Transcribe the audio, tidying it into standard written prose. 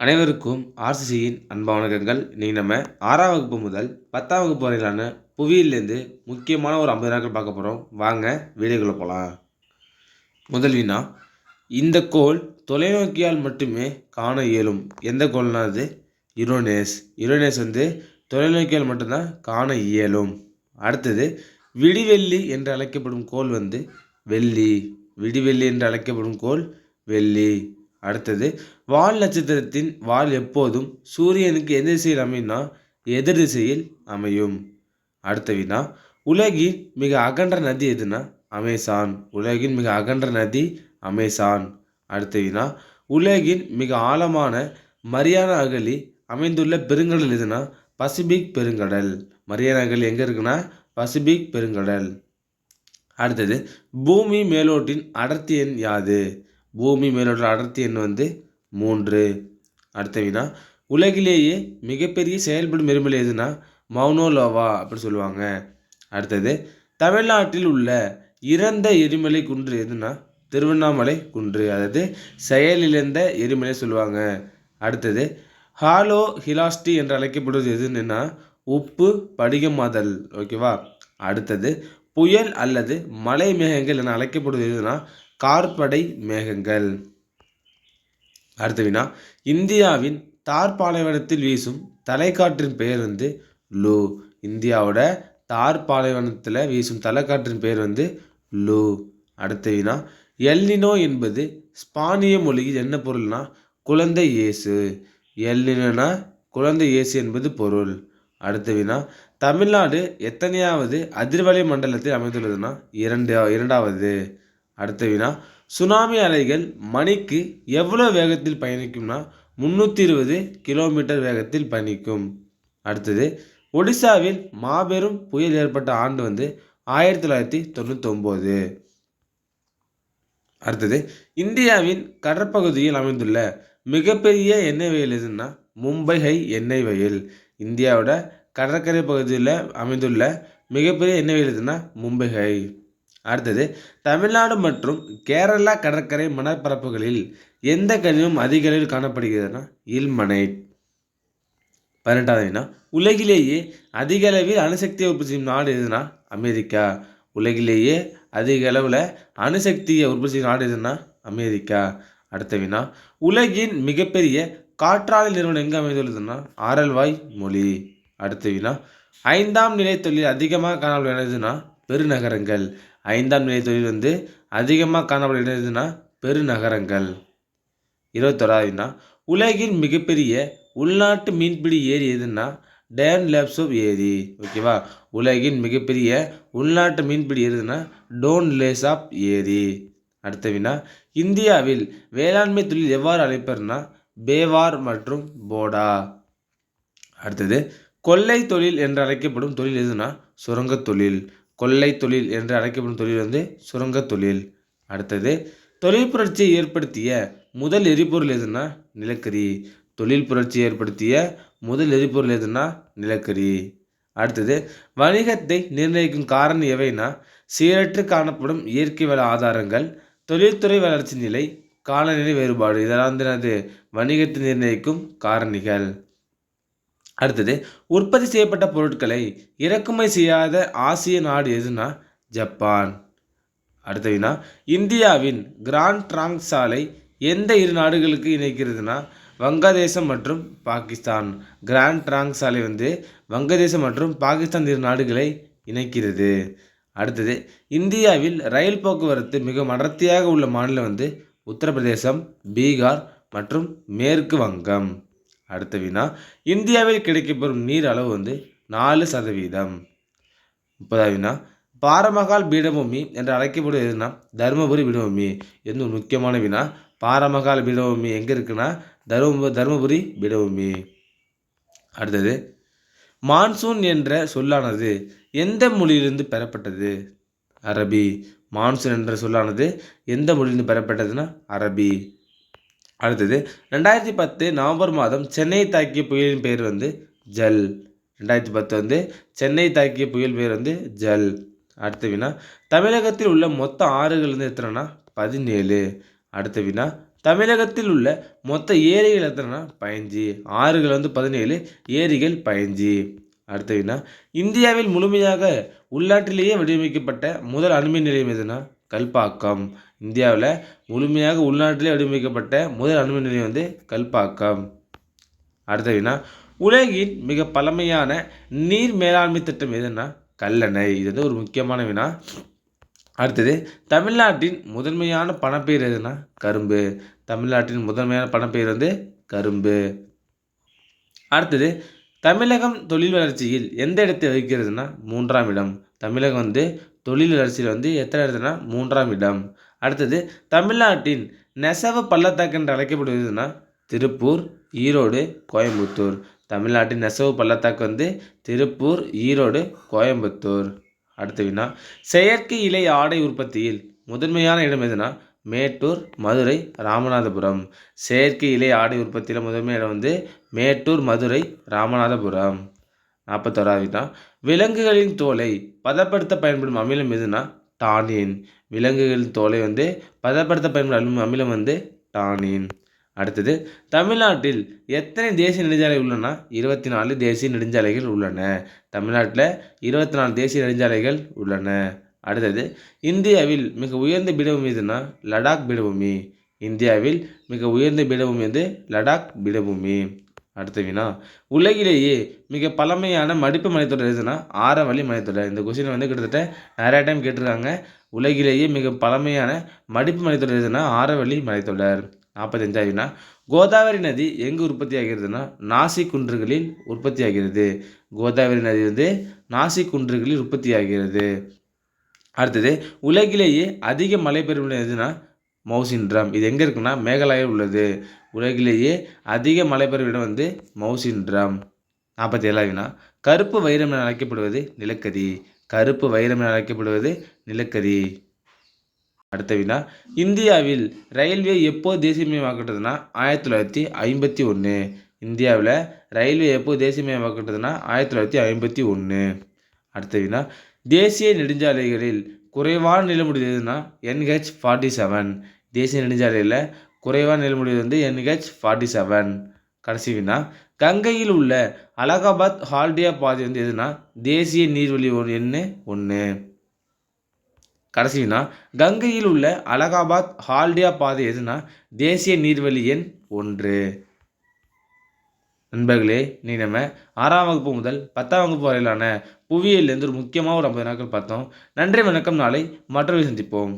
அனைவருக்கும் ஆர்சிசியின் அன்பான வணக்கங்கள். இன்றைக்கி நம்ம 6ஆம் வகுப்பு முதல் 10ஆம் வகுப்பு வரையிலான புவியிலேருந்து முக்கியமான ஒரு 50 நாட்கள் பார்க்க போகிறோம். வாங்க வீடியோக்குள்ளே போகலாம். முதல் வினா, இந்த கோள் தொலைநோக்கியால் மட்டுமே காண இயலும். எந்த கோள்னா அது? யுரேனஸ். யுரேனஸ் தொலைநோக்கியால் மட்டும்தான் காண இயலும். அடுத்தது, விடிவெள்ளி என்று அழைக்கப்படும் கோள் வெள்ளி. விடிவெள்ளி என்று அழைக்கப்படும் கோள் வெள்ளி. அடுத்தது, வால் நட்சத்திரத்தின் வால் எப்போதும் சூரியனுக்கு எந்த திசையில் அமையும்னா எதிர் திசையில் அமையும். அடுத்த வினா, உலகின் மிக அகன்ற நதி எதுனா அமேசான். உலகின் மிக அகன்ற நதி அமேசான். அடுத்த வினா, உலகின் மிக ஆழமான மரியானா அகழி அமைந்துள்ள பெருங்கடல் எதுனா பசிபிக் பெருங்கடல். மரியானா அகழி எங்கே இருக்குன்னா பசிபிக் பெருங்கடல். அடுத்தது, பூமி மேலோட்டின் அடர்த்தி எண் யாது? பூமி மேலோட்டின் அடர்த்தி எண் 3. அடுத்த வினா, உலகிலேயே மிகப்பெரிய செயல்படும் எரிமலை எதுனா மவுனோலோவா அப்படி சொல்லுவாங்க. அடுத்தது, தமிழ்நாட்டில் உள்ள இறந்த எரிமலை குன்று எதுனா திருவண்ணாமலை குன்று. அதாவது செயலிழந்த எரிமலை சொல்லுவாங்க. அடுத்தது, ஹாலோ ஹிலாஸ்டி என்று அழைக்கப்படுவது எதுன்னா உப்பு படிகமாதல். ஓகேவா. அடுத்தது, புயல் அல்லது மலை மேகங்கள் என அழைக்கப்படுவது எதுனா கார்படை மேகங்கள். அடுத்த வினா, இந்தியாவின் தார் பாலைவனத்தில் வீசும் தலைக்காற்றின் பெயர் லூ. இந்தியாவோட தார் பாலைவனத்தில் வீசும் தலைக்காற்றின் பெயர் லூ. அடுத்த வினா, எல்னினோ என்பது ஸ்பானிய மொழியில் என்ன பொருள்னா குழந்தை இயேசு. எல்னினோனா குழந்தை இயேசு என்பது பொருள். அடுத்த வினா, தமிழ்நாடு எத்தனையாவது அதிர்வலை மண்டலத்தில் அமைந்துள்ளதுன்னா இரண்டாவது. அடுத்த வினா, சுனாமி அலைகள் மணிக்கு எவ்வளோ வேகத்தில் பயணிக்கும்னா 320 கிலோமீட்டர் வேகத்தில் பயணிக்கும். அடுத்தது, ஒடிசாவில் மாபெரும் புயல் ஏற்பட்ட ஆண்டு 1999. அடுத்தது, இந்தியாவின் கடற்பகுதியில் அமைந்துள்ள மிகப்பெரிய எண்ணெய் வயல் எதுன்னா மும்பை ஹை எண்ணெய் வயல். இந்தியாவோட கடற்கரை பகுதியில் அமைந்துள்ள மிகப்பெரிய எண்ணெய் வயல் எதுன்னா மும்பை ஹை. அடுத்தது, தமிழ்நாடு மற்றும் கேரளா கடற்கரை மணற்பரப்புகளில் எந்த கனிமம் அதிக அளவில் காணப்படுகிறதுனா இல்மனைட். 18வது வினா, உலகிலேயே அதிக அளவில் அணுசக்தியை உற்பத்தி செய்யும் நாடு எதுனா அமெரிக்கா. உலகிலேயே அதிக அளவில் அணுசக்தியை உற்பத்தி செய்யும் நாடு எதுனா அமெரிக்கா. அடுத்த வினா, உலகின் மிகப்பெரிய காற்றாலை நிறுவனம் எங்கே அமைந்துள்ளதுன்னா ஆரல்வாய் மொழி. அடுத்த வினா, 5ஆம் நிலை தொழில் அதிகமாக காணப்படுகிறதுனா பெருநகரங்கள். 5ஆம் நிலை தொழில் அதிகமாக காணப்படுகிறதுனா பெருநகரங்கள். 21வது வினா, உலகின் மிகப்பெரிய உள்நாட்டு மீன்பிடி ஏரி எதுன்னா டேன் லேப்சோப் ஏரி. ஓகேவா. உலகின் மிகப்பெரிய உள்நாட்டு மீன்பிடி ஏரினா டோன் லேசாப் ஏரி. அடுத்த வினா, இந்தியாவில் வேளாண்மை தொழில் எவ்வாறு அழைப்பர்னா பேவார் மற்றும் போடா. அடுத்தது, கொள்ளை தொழில் என்று அழைக்கப்படும் தொழில் எதுனா சுரங்க தொழில். கொள்ளை தொழில் என்று அழைக்கப்படும் தொழில் சுரங்க தொழில். அடுத்தது, தொழில் புரட்சியை ஏற்படுத்திய முதல் எரிபொருள் எதுனா நிலக்கரி. தொழில் புரட்சி ஏற்படுத்திய முதல் எரிபொருள் எதுனா நிலக்கரி. அடுத்தது, வணிகத்தை நிர்ணயிக்கும் காரணி எவைனா சீரற்று காணப்படும் இயற்கை வள ஆதாரங்கள், தொழில்துறை வளர்ச்சி நிலை, காலநிலை வேறுபாடு. இதெல்லாம் வணிகத்தை நிர்ணயிக்கும் காரணிகள். அடுத்தது, உற்பத்தி செய்யப்பட்ட பொருட்களை இறக்குமதி செய்யாத ஆசிய நாடு எதுனா ஜப்பான். அடுத்த வினா, இந்தியாவின் கிராண்ட் ட்ராங்க் சாலை எந்த இரு நாடுகளுக்கு இணைக்கிறதுனா வங்கதேசம் மற்றும் பாகிஸ்தான். கிராண்ட் ட்ராங்க் சாலை வங்கதேசம் மற்றும் பாகிஸ்தான் இரு நாடுகளை இணைக்கிறது. அடுத்தது, இந்தியாவில் ரயில் போக்குவரத்து மிக அடர்த்தியாக உள்ள மாநிலம் உத்தரப்பிரதேசம், பீகார் மற்றும் மேற்கு வங்கம். அடுத்த வினா, இந்தியாவில் கிடைக்கப்பெறும் நீர் அளவு 4%. 30வது வினா, பாரமகால் பீடபூமி என்று அழைக்கப்படுவது எதுனா தருமபுரி பீடபூமி. இது ஒரு முக்கியமான வினா. பாரமகால் பீடபூமி எங்கே இருக்குன்னா தருமபுரி பீடபூமி. அடுத்தது, மான்சூன் என்ற சொல்லானது எந்த மொழியிலிருந்து பெறப்பட்டது? அரபி. மான்சூன் என்ற சொல்லானது எந்த மொழியிலிருந்து பெறப்பட்டதுன்னா அரபி. அடுத்தது, 2010 நவம்பர் மாதம் சென்னை தாக்கிய புயலின் பெயர் ஜல். 2010 சென்னை தாக்கிய புயல் பெயர் ஜல். அடுத்த வினா, தமிழகத்தில் உள்ள மொத்த ஆறுகள் எத்தனைனா 17. அடுத்த வினா, தமிழகத்தில் உள்ள மொத்த ஏரிகள் எத்தனைனா 15, ஆறுகள் வந்து 17, ஏரிகள் 15. அடுத்த வினா, இந்தியாவில் முழுமையாக உள்நாட்டிலேயே வடிவமைக்கப்பட்ட முதல் அணுமின் நிலையம் எதுனா கல்பாக்கம். இந்தியாவில் முழுமையாக உள்நாட்டிலே வடிவமைக்கப்பட்ட முதல் அணுமின் நிலையம் வந்து கல்பாக்கம். அடுத்த வினா, உலகின் மிக பழமையான நீர் மேலாண்மை திட்டம் எதுனா கல்லணை. இது வந்து ஒரு முக்கியமான வினா. அடுத்தது, தமிழ்நாட்டின் முதன்மையான பணப்பெயர் எதுனா கரும்பு. தமிழ்நாட்டின் முதன்மையான பணப்பெயர் வந்து கரும்பு. அடுத்தது, தமிழகம் தொழில் வளர்ச்சியில் எந்த இடத்தை வகிக்கிறதுனா 3ஆம் இடம். தமிழகம் வந்து தொழில் வளர்ச்சியில் வந்து எத்தனை இடத்துனா 3ஆம் இடம். அடுத்தது, தமிழ்நாட்டின் நெசவு பள்ளத்தாக்கு என்று அழைக்கப்படுவதுன்னா திருப்பூர், ஈரோடு, கோயம்புத்தூர். தமிழ்நாட்டின் நெசவு பள்ளத்தாக்கு வந்து திருப்பூர், ஈரோடு, கோயம்புத்தூர். அடுத்த வினா, செயற்கை இலை ஆடை உற்பத்தியில் முதன்மையான இடம் எதுனா மேட்டூர், மதுரை, ராமநாதபுரம். செயற்கை இலை ஆடை உற்பத்தியில் முதன்மை இடம் வந்து மேட்டூர், மதுரை, ராமநாதபுரம். 41வது வினா, விலங்குகளின் தோலை பதப்படுத்த பயன்படும் அமிலம் எதுனா டானின். விலங்குகளின் தோலை வந்து பதப்படுத்த பயன்படும் அமிலம் வந்து டானின். அடுத்தது, தமிழ்நாட்டில் எத்தனை தேசிய நெடுஞ்சாலை உள்ளன? 24 தேசிய நெடுஞ்சாலைகள் உள்ளன. தமிழ்நாட்டில் 24 தேசிய நெடுஞ்சாலைகள் உள்ளன. அடுத்தது, இந்தியாவில் மிக உயர்ந்த பீடபூமி எதுனா லடாக் பீடபூமி. இந்தியாவில் மிக உயர்ந்த பீடபூமி வந்து லடாக் பீடபூமி. அடுத்த வினா, உலகிலேயே மிக பழமையான மடிப்பு மலைத்தொடர் எதுனா ஆரவல்லி மலைத்தொடர். இந்த கொஸ்டின் வந்து கிட்டத்தட்ட நிறைய டைம் கேட்டிருக்காங்க. உலகிலேயே மிக பழமையான மடிப்பு மலைத்தொடர் எதுனா ஆரவல்லி மலைத்தொடர். 45வது வினா, கோதாவரி நதி எங்கு உற்பத்தி ஆகிறதுனா நாசிக் குன்றுகளில் உற்பத்தி ஆகிறது. கோதாவரி நதி வந்து நாசிக் குன்றுகளில் உற்பத்தி ஆகிறது. அடுத்தது, உலகிலேயே அதிக மழை பெறும் இடம் எதுனா மௌசின்ராம். இது எங்கே இருக்குன்னா மேகாலயாவில் உள்ளது. உலகிலேயே அதிக மழை பெறும் இடம் வந்து மௌசின்ராம். 47வது வினா, கருப்பு வைரம் என அழைக்கப்படுவது நிலக்கரி. கருப்பு வைரம் என அழைக்கப்படுவது நிலக்கரி. அடுத்த வினா, இந்தியாவில் ரயில்வே எப்போது தேசியமயமாக்கப்பட்டதுன்னா 1951. இந்தியாவில் ரயில்வே எப்போது தேசியமயமாக்கப்பட்டதுன்னா 1951. அடுத்த வினா, தேசிய நெடுஞ்சாலைகளில் குறைவான நிலமுடையது எதுனா NH47. தேசிய நெடுஞ்சாலையில் குறைவான நிலமுடையது வந்து NH47. கடைசி வினா, கங்கையில் உள்ள அலகாபாத் ஹால்டியா பாதை வந்து எதுனா தேசிய நீர்வழி எண் 1. கடைசி வினா, கங்கையில் உள்ள அலகாபாத் ஹால்டியா பாதை எதுனா தேசிய நீர்வழி எண் 1. நண்பர்களே, நீ நம்ம 6ஆம் வகுப்பு முதல் 10ஆம் வகுப்பு வரையிலான புவியியல் ஒரு முக்கியமாக ஒரு 50 நாட்கள் பார்த்தோம். நன்றி, வணக்கம். நாளை மற்றொரு சந்திப்போம்.